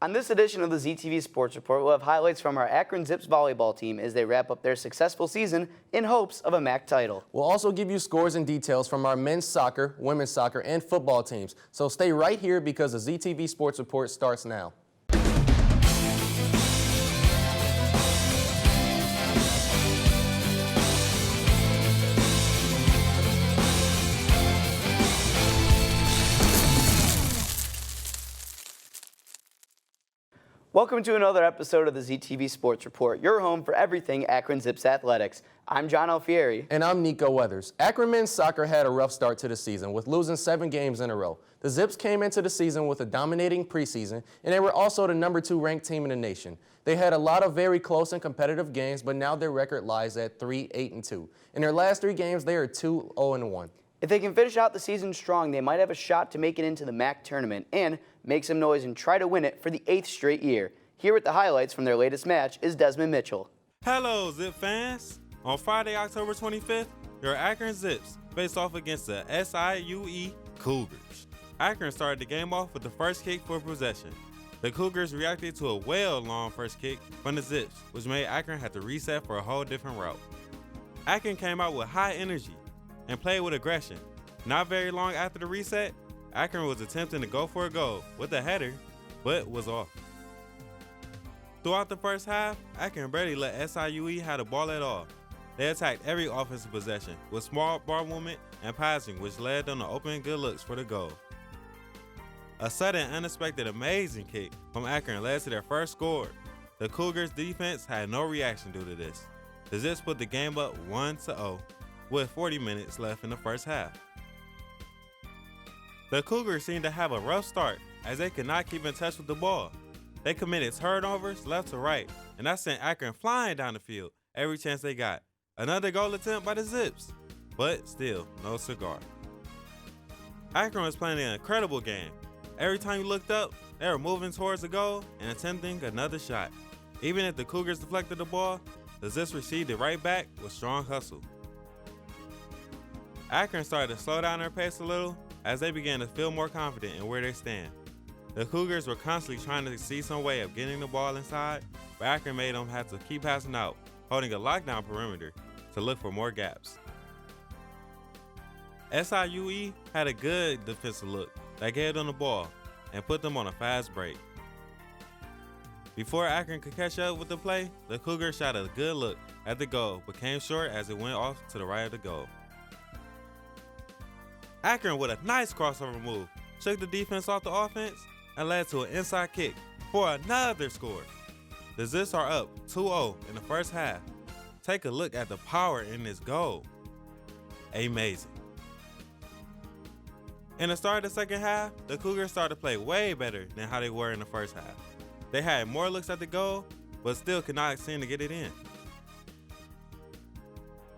On this edition of the ZTV Sports Report, we'll have highlights from our Akron Zips volleyball team as they wrap up their successful season in hopes of a MAC title. We'll also give you scores and details from our men's soccer, women's soccer, and football teams. So stay right here because the ZTV Sports Report starts now. Welcome to another episode of the ZTV Sports Report, your home for everything Akron Zips athletics. I'm John Alfieri. And I'm Nico Weathers. Akron men's soccer had a rough start to the season with losing 7 games in a row. The Zips came into the season with a dominating preseason, and they were also the number 2 ranked team in the nation. They had a lot of very close and competitive games, but now their record lies at 3-8-2. In their last 3 games, they are 2-0-1. If they can finish out the season strong, they might have a shot to make it into the MAC tournament and make some noise and try to win it for the 8th straight year. Here with the highlights from their latest match is Desmond Mitchell. Hello, Zip fans. On Friday, October 25th, your Akron Zips faced off against the SIUE Cougars. Akron started the game off with the first kick for possession. The Cougars reacted to a well-long first kick from the Zips, which made Akron have to reset for a whole different route. Akron came out with high energy and played with aggression. Not very long after the reset, Akron was attempting to go for a goal with a header, but was off. Throughout the first half, Akron barely let SIUE have the ball at all. They attacked every offensive possession with small ball movement and passing, which led them to open good looks for the goal. A sudden, unexpected, amazing kick from Akron led to their first score. The Cougars' defense had no reaction due to this. The Zips put the game up 1-0 with 40 minutes left in the first half. The Cougars seemed to have a rough start as they could not keep in touch with the ball. They committed turnovers left to right, and that sent Akron flying down the field every chance they got. Another goal attempt by the Zips, but still no cigar. Akron was playing an incredible game. Every time you looked up, they were moving towards the goal and attempting another shot. Even if the Cougars deflected the ball, the Zips received it right back with strong hustle. Akron started to slow down their pace a little as they began to feel more confident in where they stand. The Cougars were constantly trying to see some way of getting the ball inside, but Akron made them have to keep passing out, holding a lockdown perimeter to look for more gaps. SIUE had a good defensive look that gave them the ball and put them on a fast break. Before Akron could catch up with the play, the Cougars shot a good look at the goal but came short as it went off to the right of the goal. Akron, with a nice crossover move, shook the defense off the offense and led to an inside kick for another score. The Zips are up 2-0 in the first half. Take a look at the power in this goal. Amazing. In the start of the second half, the Cougars started to play way better than how they were in the first half. They had more looks at the goal, but still could not seem to get it in.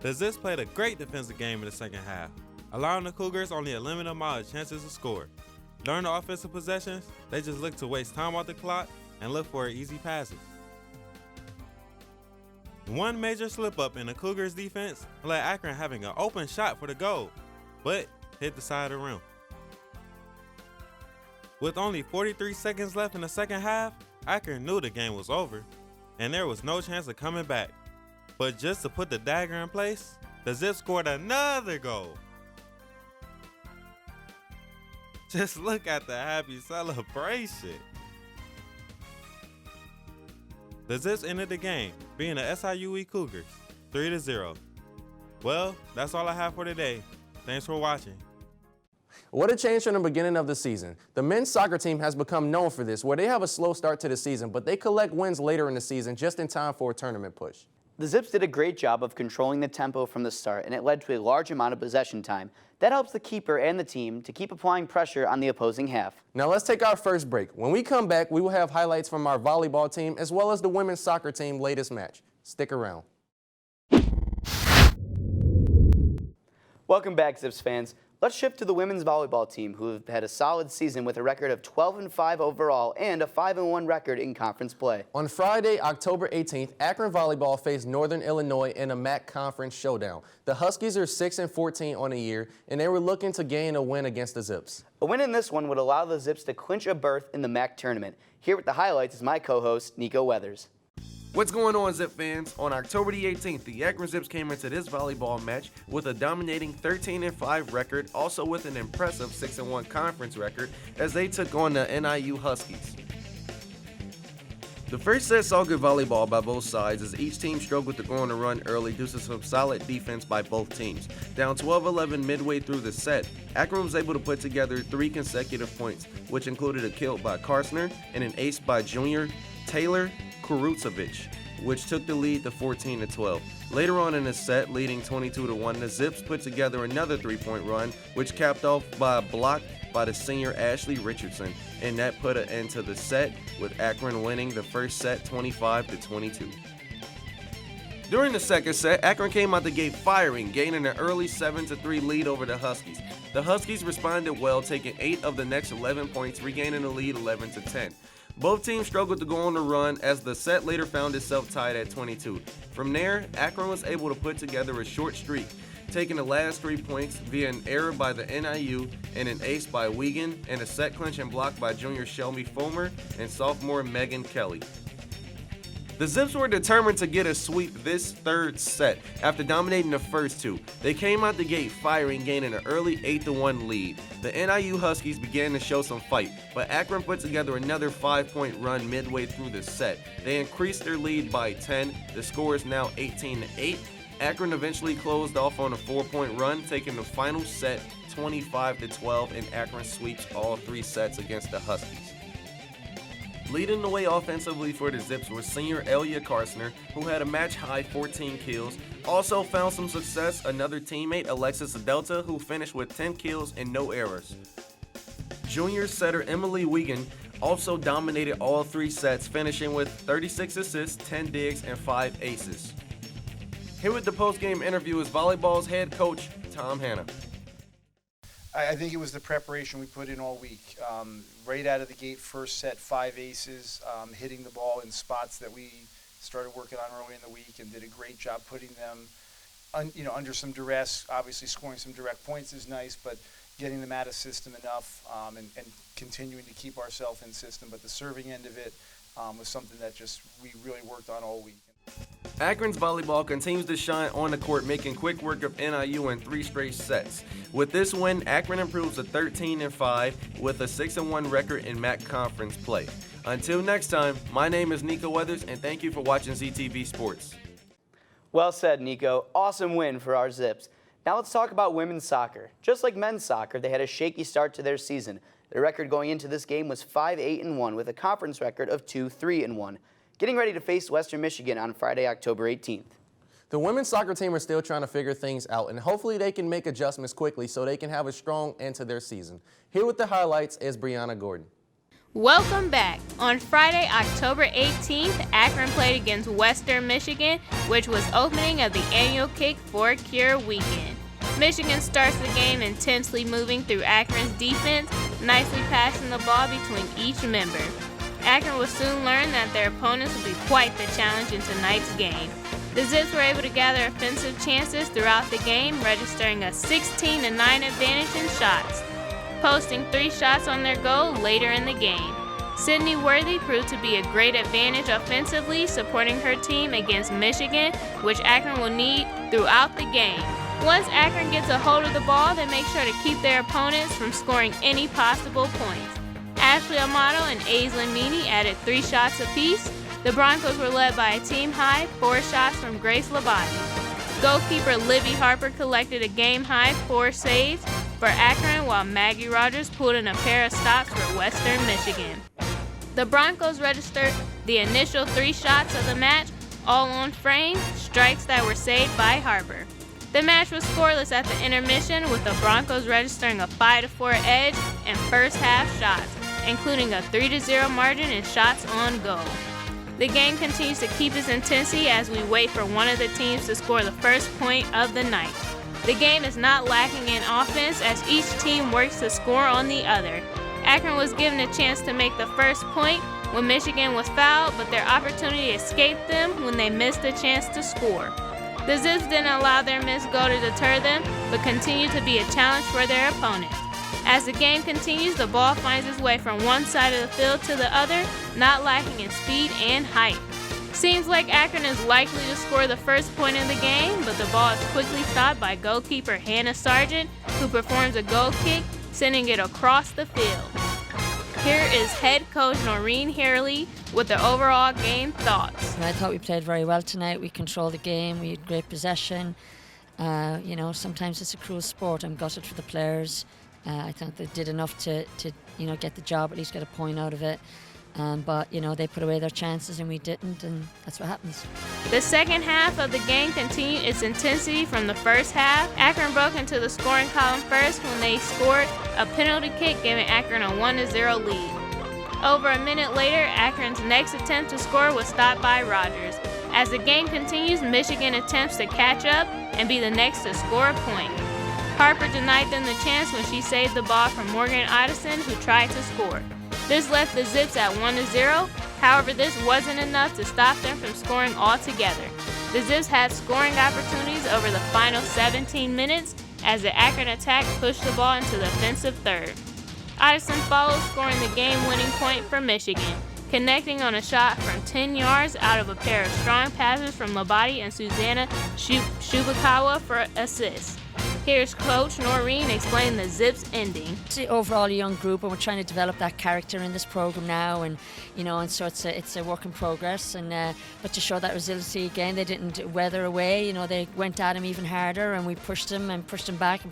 The Zips played a great defensive game in the second half, allowing the Cougars only a limited amount of chances to score. During the offensive possessions, they just looked to waste time off the clock and look for easy passes. One major slip-up in the Cougars' defense led Akron having an open shot for the goal, but hit the side of the rim. With only 43 seconds left in the second half, Akron knew the game was over, and there was no chance of coming back. But just to put the dagger in place, the Zips scored another goal. Just look at the happy celebration. The Zips ended the game, being the SIUE Cougars, 3-0. Well, that's all I have for today. Thanks for watching. What a change from the beginning of the season. The men's soccer team has become known for this, where they have a slow start to the season, but they collect wins later in the season just in time for a tournament push. The Zips did a great job of controlling the tempo from the start, and it led to a large amount of possession time. That helps the keeper and the team to keep applying pressure on the opposing half. Now let's take our first break. When we come back, we will have highlights from our volleyball team as well as the women's soccer team latest match. Stick around. Welcome back, Zips fans. Let's shift to the women's volleyball team, who have had a solid season with a record of 12-5 overall and a 5-1 record in conference play. On Friday, October 18th, Akron Volleyball faced Northern Illinois in a MAC conference showdown. The Huskies are 6-14 on the year, and they were looking to gain a win against the Zips. A win in this one would allow the Zips to clinch a berth in the MAC tournament. Here with the highlights is my co-host, Nico Weathers. What's going on, Zip fans? On October the 18th, the Akron Zips came into this volleyball match with a dominating 13-5 record, also with an impressive 6-1 conference record as they took on the NIU Huskies. The first set saw good volleyball by both sides as each team struggled to go on a run early due to some solid defense by both teams. Down 12-11 midway through the set, Akron was able to put together 3 consecutive points, which included a kill by Karsner and an ace by junior Taylor Kurutsevich, which took the lead to 14-12. Later on in the set, leading 22-1, the Zips put together another 3-point run, which capped off by a block by the senior Ashley Richardson, and that put an end to the set, with Akron winning the first set 25-22. During the second set, Akron came out the gate firing, gaining an early 7-3 lead over the Huskies. The Huskies responded well, taking 8 of the next 11 points, regaining the lead 11-10. Both teams struggled to go on the run as the set later found itself tied at 22. From there, Akron was able to put together a short streak, taking the last 3 points via an error by the NIU and an ace by Wiegand and a set clinch and block by junior Shelby Fulmer and sophomore Megan Kelly. The Zips were determined to get a sweep this third set after dominating the first 2. They came out the gate firing, gaining an early 8-1 lead. The NIU Huskies began to show some fight, but Akron put together another 5-point run midway through the set. They increased their lead by 10. The score is now 18-8. Akron eventually closed off on a 4-point run, taking the final set 25-12, and Akron sweeps all 3 sets against the Huskies. Leading the way offensively for the Zips was senior Elia Karsner, who had a match-high 14 kills. Also found some success another teammate, Alexis Adelta, who finished with 10 kills and no errors. Junior setter Emily Wiegand also dominated all 3 sets, finishing with 36 assists, 10 digs, and 5 aces. Here with the post-game interview is volleyball's head coach, Tom Hanna. I think it was the preparation we put in all week. Right out of the gate, first set, 5 aces, hitting the ball in spots that we started working on early in the week and did a great job putting them under some duress. Obviously, scoring some direct points is nice, but getting them out of system enough and continuing to keep ourselves in system. But the serving end of it was something that we really worked on all week. Akron's volleyball continues to shine on the court, making quick work of NIU in 3 straight sets. With this win, Akron improves to 13-5 with a 6-1 record in MAC conference play. Until next time, my name is Nico Weathers, and thank you for watching ZTV Sports. Well said, Nico. Awesome win for our Zips. Now let's talk about women's soccer. Just like men's soccer, they had a shaky start to their season. Their record going into this game was 5-8-1 with a conference record of 2-3-1. Getting ready to face Western Michigan on Friday, October 18th. The women's soccer team are still trying to figure things out, and hopefully they can make adjustments quickly so they can have a strong end to their season. Here with the highlights is Brianna Gordon. Welcome back. On Friday, October 18th, Akron played against Western Michigan, which was opening of the annual Kick for Cure weekend. Michigan starts the game intensely moving through Akron's defense, nicely passing the ball between each member. Akron will soon learn that their opponents will be quite the challenge in tonight's game. The Zips were able to gather offensive chances throughout the game, registering a 16-9 advantage in shots, posting 3 shots on their goal later in the game. Sydney Worthy proved to be a great advantage offensively, supporting her team against Michigan, which Akron will need throughout the game. Once Akron gets a hold of the ball, they make sure to keep their opponents from scoring any possible points. Ashley Amato and Aislinn Meany added 3 shots apiece. The Broncos were led by a team-high 4 shots from Grace Labate. Goalkeeper Livy Harper collected a game-high 4 saves for Akron, while Maggie Rogers pulled in a pair of stops for Western Michigan. The Broncos registered the initial 3 shots of the match, all on frame, strikes that were saved by Harper. The match was scoreless at the intermission, with the Broncos registering a 5-4 edge in first half shots, including a 3-0 margin in shots on goal. The game continues to keep its intensity as we wait for one of the teams to score the first point of the night. The game is not lacking in offense as each team works to score on the other. Akron was given a chance to make the first point when Michigan was fouled, but their opportunity escaped them when they missed a chance to score. The Zips didn't allow their missed goal to deter them, but continued to be a challenge for their opponents. As the game continues, the ball finds its way from one side of the field to the other, not lacking in speed and height. Seems like Akron is likely to score the first point of the game, but the ball is quickly stopped by goalkeeper Hannah Sargent, who performs a goal kick, sending it across the field. Here is head coach Noreen Hurley with the overall game thoughts. I thought we played very well tonight. We controlled the game. We had great possession. Sometimes it's a cruel sport. I'm gutted for the players. I think they did enough to get the job, at least get a point out of it. But they put away their chances and we didn't, and that's what happens. The second half of the game continued its intensity from the first half. Akron broke into the scoring column first when they scored a penalty kick, giving Akron a 1-0 lead. Over a minute later, Akron's next attempt to score was stopped by Rogers. As the game continues, Michigan attempts to catch up and be the next to score a point. Harper denied them the chance when she saved the ball from Morgan Otteson, who tried to score. This left the Zips at 1-0. However, this wasn't enough to stop them from scoring altogether. The Zips had scoring opportunities over the final 17 minutes as the Akron attack pushed the ball into the offensive third. Otteson followed, scoring the game-winning point for Michigan, connecting on a shot from 10 yards out of a pair of strong passes from Labate and Susanna Shubakawa for assists. Here's Coach Noreen explaining the Zips ending. It's overall a young group, and we're trying to develop that character in this program now, and so it's a work in progress. And but to show that resiliency again, they didn't weather away. They went at him even harder, and we pushed him back,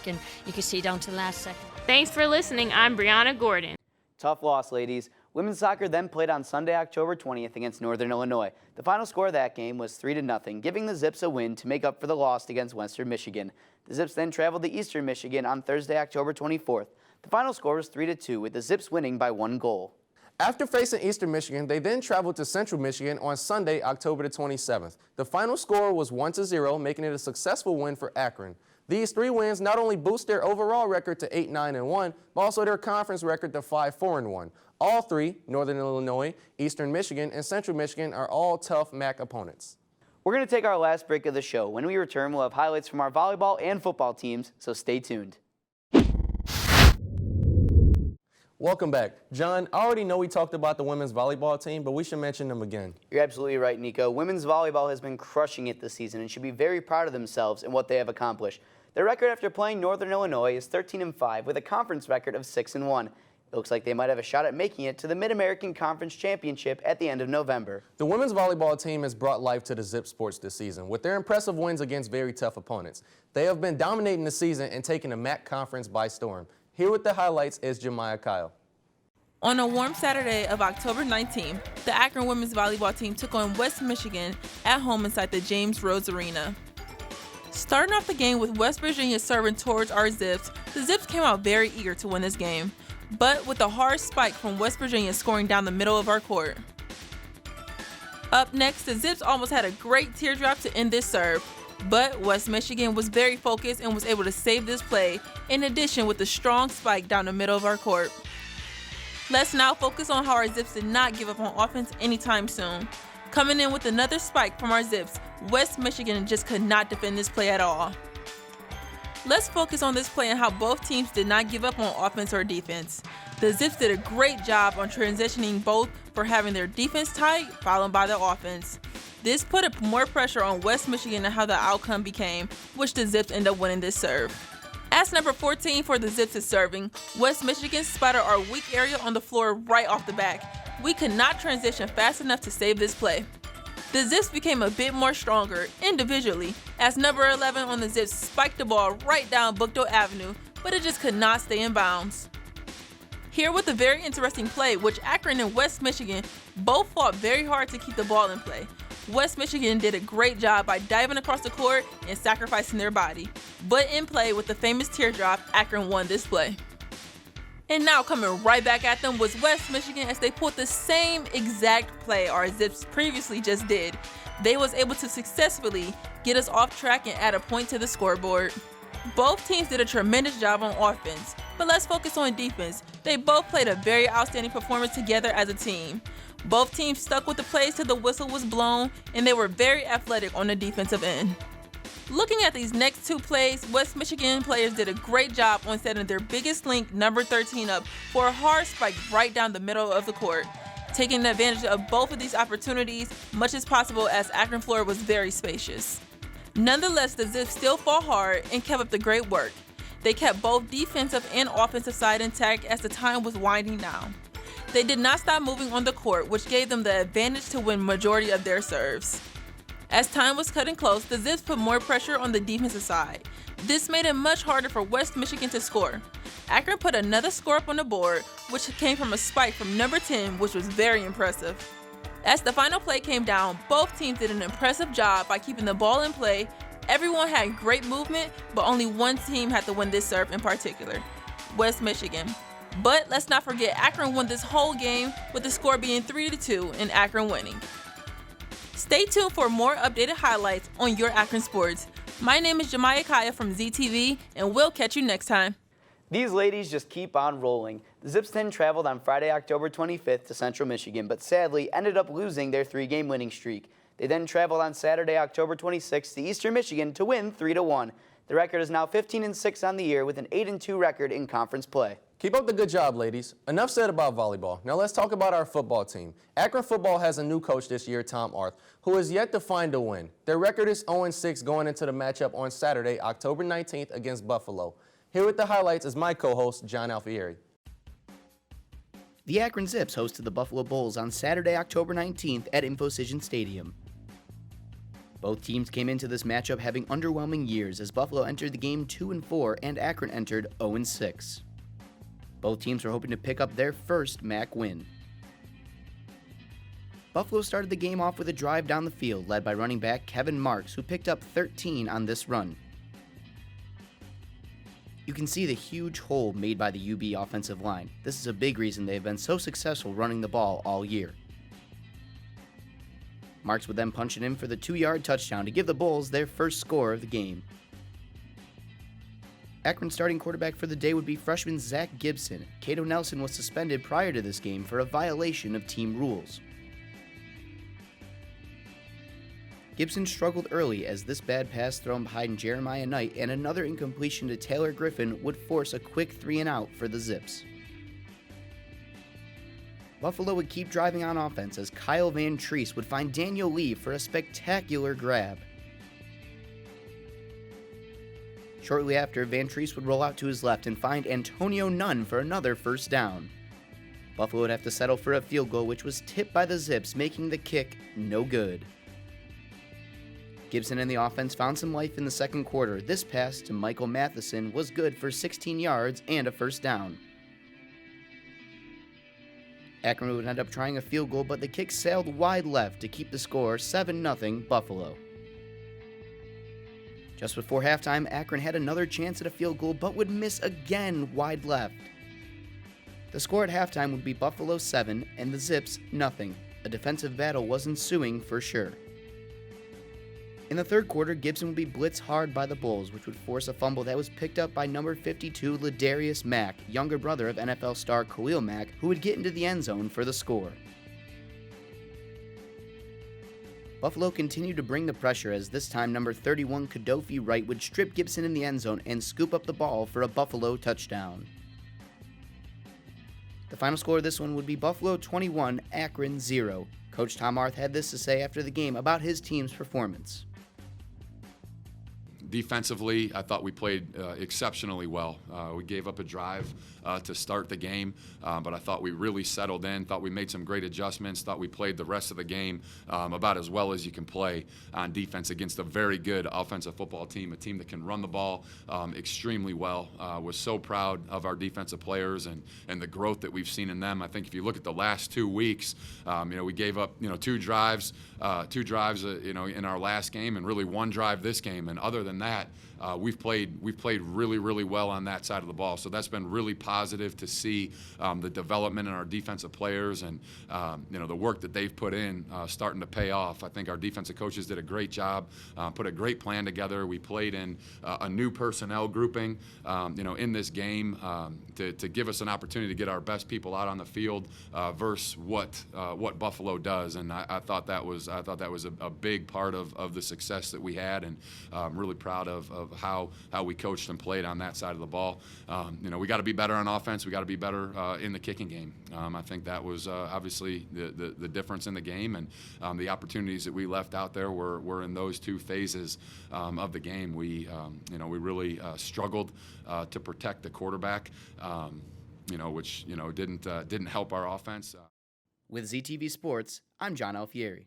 and you could see down to the last second. Thanks for listening. I'm Brianna Gordon. Tough loss, ladies. Women's soccer then played on Sunday, October 20th against Northern Illinois. The final score of that game was 3-0, giving the Zips a win to make up for the loss against Western Michigan. The Zips then traveled to Eastern Michigan on Thursday, October 24th. The final score was 3-2, with the Zips winning by 1 goal. After facing Eastern Michigan, they then traveled to Central Michigan on Sunday, October the 27th. The final score was 1-0, making it a successful win for Akron. These 3 wins not only boost their overall record to 8-9-1, but also their conference record to 5-4-1. All 3, Northern Illinois, Eastern Michigan, and Central Michigan, are all tough MAC opponents. We're going to take our last break of the show. When we return, we'll have highlights from our volleyball and football teams, so stay tuned. Welcome back. John, I already know we talked about the women's volleyball team, but we should mention them again. You're absolutely right, Nico. Women's volleyball has been crushing it this season and should be very proud of themselves and what they have accomplished. Their record after playing Northern Illinois is 13-5 with a conference record of 6-1. It looks like they might have a shot at making it to the Mid-American Conference Championship at the end of November. The women's volleyball team has brought life to the Zip sports this season with their impressive wins against very tough opponents. They have been dominating the season and taking the MAC Conference by storm. Here with the highlights is Jemiah Kyle. On a warm Saturday of October 19th, the Akron women's volleyball team took on West Michigan at home inside the James Rhodes Arena. Starting off the game with West Virginia serving towards our Zips, the Zips came out very eager to win this game, but with a hard spike from West Virginia scoring down the middle of our court. Up next, the Zips almost had a great teardrop to end this serve, but West Michigan was very focused and was able to save this play, in addition with a strong spike down the middle of our court. Let's now focus on how our Zips did not give up on offense anytime soon. Coming in with another spike from our Zips, West Michigan just could not defend this play at all. Let's focus on this play and how both teams did not give up on offense or defense. The Zips did a great job on transitioning both for having their defense tight, followed by the offense. This put more pressure on West Michigan and how the outcome became, which the Zips end up winning this serve. As number 14 for the Zips is serving, West Michigan spotted our weak area on the floor right off the back. We could not transition fast enough to save this play. The Zips became a bit more stronger individually as number 11 on the Zips spiked the ball right down Bookdale Avenue, but it just could not stay in bounds. Here with a very interesting play, which Akron and West Michigan both fought very hard to keep the ball in play. West Michigan did a great job by diving across the court and sacrificing their body. But in play with the famous teardrop, Akron won this play. And now coming right back at them was West Michigan as they pulled the same exact play our Zips previously just did. They was able to successfully get us off track and add a point to the scoreboard. Both teams did a tremendous job on offense, but let's focus on defense. They both played a very outstanding performance together as a team. Both teams stuck with the plays till the whistle was blown, and they were very athletic on the defensive end. Looking at these next two plays, West Michigan players did a great job on setting their biggest link, number 13, up for a hard spike right down the middle of the court, taking advantage of both of these opportunities much as possible as Akron floor was very spacious. Nonetheless, the Zips still fought hard and kept up the great work. They kept both defensive and offensive side intact as the time was winding down. They did not stop moving on the court, which gave them the advantage to win majority of their serves. As time was cutting close, the Zips put more pressure on the defensive side. This made it much harder for West Michigan to score. Akron put another score up on the board, which came from a spike from number 10, which was very impressive. As the final play came down, both teams did an impressive job by keeping the ball in play. Everyone had great movement, but only one team had to win this serve in particular, West Michigan. But let's not forget Akron won this whole game with the score being 3-2 and Akron winning. Stay tuned for more updated highlights on Your Akron Sports. My name is Jemiah Kaya from ZTV, and we'll catch you next time. These ladies just keep on rolling. The Zips then traveled on Friday, October 25th to Central Michigan, but sadly ended up losing their 3-game winning streak. They then traveled on Saturday, October 26th to Eastern Michigan to win 3-1. The record is now 15-6 on the year with an 8-2 record in conference play. Keep up the good job, ladies. Enough said about volleyball. Now let's talk about our football team. Akron football has a new coach this year, Tom Arth, who has yet to find a win. Their record is 0-6 going into the matchup on Saturday, October 19th against Buffalo. Here with the highlights is my co-host, John Alfieri. The Akron Zips hosted the Buffalo Bulls on Saturday, October 19th at InfoCision Stadium. Both teams came into this matchup having underwhelming years as Buffalo entered the game 2-4 and Akron entered 0-6. Both teams were hoping to pick up their first MAC win. Buffalo started the game off with a drive down the field led by running back Kevin Marks, who picked up 13 on this run. You can see the huge hole made by the UB offensive line. This is a big reason they have been so successful running the ball all year. Marks would then punch it in for the 2-yard touchdown to give the Bulls their first score of the game. Akron's starting quarterback for the day would be freshman Zach Gibson. Cato Nelson was suspended prior to this game for a violation of team rules. Gibson struggled early as this bad pass thrown behind Jeremiah Knight and another incompletion to Taylor Griffin would force a quick 3-and-out for the Zips. Buffalo would keep driving on offense as Kyle Van Treese would find Daniel Lee for a spectacular grab. Shortly after, Van Treese would roll out to his left and find Antonio Nunn for another first down. Buffalo would have to settle for a field goal, which was tipped by the Zips, making the kick no good. Gibson and the offense found some life in the second quarter. This pass to Michael Matheson was good for 16 yards and a first down. Akron would end up trying a field goal, but the kick sailed wide left to keep the score 7-0 Buffalo. Just before halftime, Akron had another chance at a field goal, but would miss again wide left. The score at halftime would be Buffalo 7 and the Zips 0. A defensive battle was ensuing for sure. In the third quarter, Gibson would be blitzed hard by the Bulls, which would force a fumble that was picked up by number 52 Ladarius Mack, younger brother of NFL star Khalil Mack, who would get into the end zone for the score. Buffalo continued to bring the pressure as this time number 31 Kadofi Wright would strip Gibson in the end zone and scoop up the ball for a Buffalo touchdown. The final score of this one would be Buffalo 21, Akron 0. Coach Tom Arth had this to say after the game about his team's performance. Defensively, I thought we played exceptionally well. We gave up a drive to start the game, but I thought we really settled in, thought we made some great adjustments, thought we played the rest of the game about as well as you can play on defense against a very good offensive football team, a team that can run the ball extremely well. Was so proud of our defensive players and the growth that we've seen in them. I think if you look at the last 2 weeks, we gave up 2 drives, in our last game and really 1 drive this game, and other than that, we've played really, really well on that side of the ball. So that's been really positive to see the development in our defensive players and the work that they've put in starting to pay off. I think our defensive coaches did a great job, put a great plan together. We played in a new personnel grouping, in this game to give us an opportunity to get our best people out on the field versus what Buffalo does. And I thought that was a big part of the success that we had, and I'm really proud of how we coached and played on that side of the ball. We got to be better on offense. We got to be better in the kicking game. I think that was obviously the difference in the game, and the opportunities that we left out there were in those two phases of the game. We really struggled to protect the quarterback, which didn't help our offense. With ZTV Sports, I'm John Alfieri.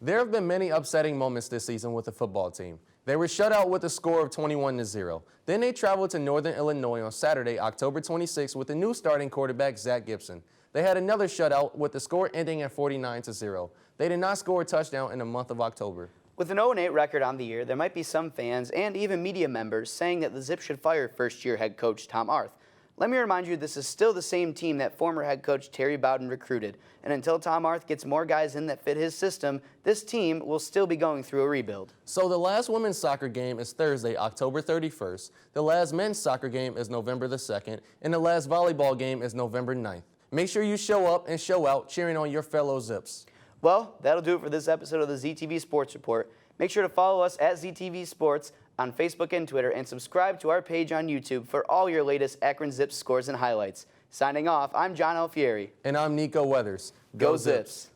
There have been many upsetting moments this season with the football team. They were shut out with a score of 21-0. Then they traveled to Northern Illinois on Saturday, October 26, with a new starting quarterback, Zach Gibson. They had another shutout with the score ending at 49-0. They did not score a touchdown in the month of October. With an 0-8 record on the year, there might be some fans and even media members saying that the Zips should fire first-year head coach Tom Arth. Let me remind you, this is still the same team that former head coach Terry Bowden recruited, and until Tom Arth gets more guys in that fit his system, this team will still be going through a rebuild. So the last women's soccer game is Thursday, October 31st. The last men's soccer game is November the 2nd, and the last volleyball game is November 9th. Make sure you show up and show out cheering on your fellow Zips. Well, that'll do it for this episode of the ZTV Sports Report. Make sure to follow us at ZTV Sports on Facebook and Twitter, and subscribe to our page on YouTube for all your latest Akron Zips scores and highlights. Signing off, I'm John Alfieri. And I'm Nico Weathers. Go Zips.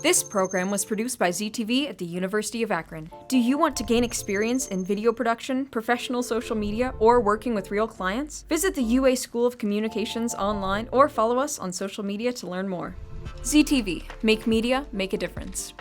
This program was produced by ZTV at the University of Akron. Do you want to gain experience in video production, professional social media, or working with real clients? Visit the UA School of Communications online or follow us on social media to learn more. ZTV, make media, make a difference.